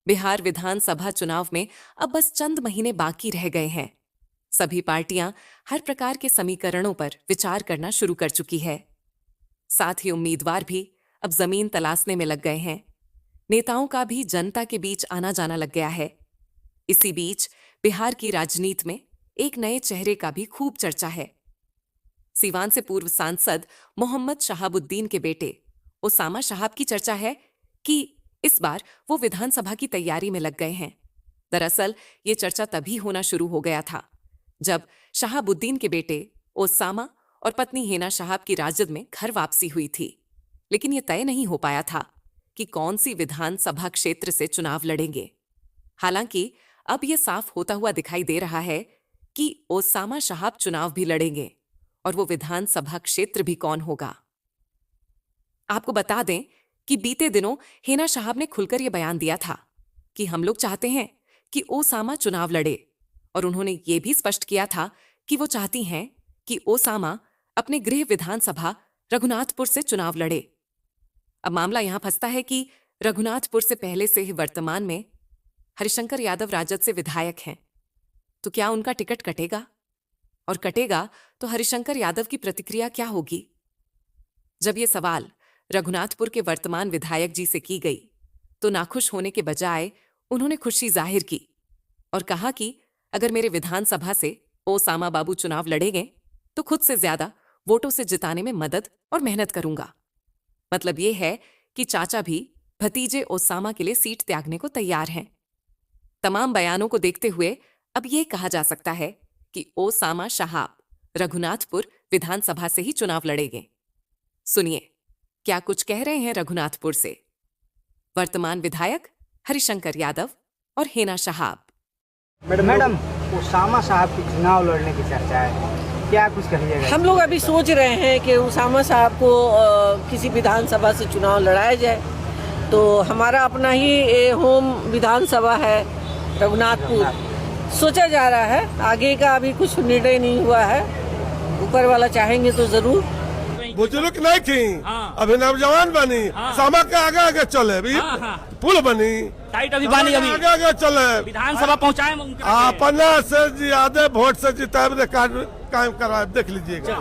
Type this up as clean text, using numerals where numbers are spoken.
बिहार विधानसभा चुनाव में अब बस चंद महीने बाकी रह गए हैं। सभी पार्टियां हर प्रकार के समीकरणों पर विचार करना शुरू कर चुकी है। साथ ही उम्मीदवार भी अब जमीन तलाशने में लग गए हैं। नेताओं का भी जनता के बीच आना जाना लग गया है। इसी बीच बिहार की राजनीति में एक नए चेहरे का भी खूब चर्चा है। सीवान से पूर्व सांसद मोहम्मद शहाबुद्दीन के बेटे ओसामा शहाब की चर्चा है कि इस बार वो विधानसभा की तैयारी में लग गए हैं। दरअसल ये चर्चा तभी होना शुरू हो गया था जब शहाबुद्दीन के बेटे ओसामा और पत्नी हेना शहाब की राजद में घर वापसी हुई थी। लेकिन ये तय नहीं हो पाया था कि कौन सी विधानसभा क्षेत्र से चुनाव लड़ेंगे। हालांकि अब यह साफ होता हुआ दिखाई दे रहा है कि ओसामा शहाब चुनाव भी लड़ेंगे और वो विधानसभा क्षेत्र भी कौन होगा। आपको बता दें कि बीते दिनों हेना शहाब ने खुलकर यह बयान दिया था कि हम लोग चाहते हैं कि ओसामा चुनाव लड़े, और उन्होंने ये भी स्पष्ट किया था कि वो चाहती हैं कि ओसामा अपने गृह विधानसभा रघुनाथपुर से चुनाव लड़े। अब मामला यहां फंसता है कि रघुनाथपुर से पहले से ही वर्तमान में हरिशंकर यादव राजद से विधायक हैं, तो क्या उनका टिकट कटेगा? और कटेगा तो हरिशंकर यादव की प्रतिक्रिया क्या होगी? जब ये सवाल रघुनाथपुर के वर्तमान विधायक जी से की गई तो नाखुश होने के बजाय उन्होंने खुशी जाहिर की और कहा कि अगर मेरे विधानसभा से ओसामा बाबू चुनाव लड़ेंगे तो खुद से ज्यादा वोटों से जिताने में मदद और मेहनत करूंगा। मतलब ये है कि चाचा भी भतीजे ओसामा के लिए सीट त्यागने को तैयार हैं। तमाम बयानों को देखते हुए अब ये कहा जा सकता है कि ओसामा शहाब रघुनाथपुर विधानसभा से ही चुनाव लड़ेंगे। सुनिए क्या कुछ कह रहे हैं रघुनाथपुर से वर्तमान विधायक हरिशंकर यादव और हेना शहाब। मैडम ओसामा साहब की चुनाव लड़ने की चर्चा है, क्या कुछ कहिएगा? हम लोग अभी सोच रहे हैं कि ओसामा साहब को किसी विधानसभा से चुनाव लड़ाया जाए। तो हमारा अपना ही होम विधानसभा है रघुनाथपुर। सोचा जा रहा है, आगे का अभी कुछ निर्णय नहीं हुआ है। ऊपर वाला चाहेंगे तो जरूर। बुजुर्ग नहीं थी, अभी नौजवान बनी, सामा के आगे आगे चले, अभी पुल बनी, टाइट अभी बानी, अभी आगे आगे चले, विधानसभा पहुँचाए अपना से ज्यादा वोट से जिताए काम कराए, देख लीजिएगा।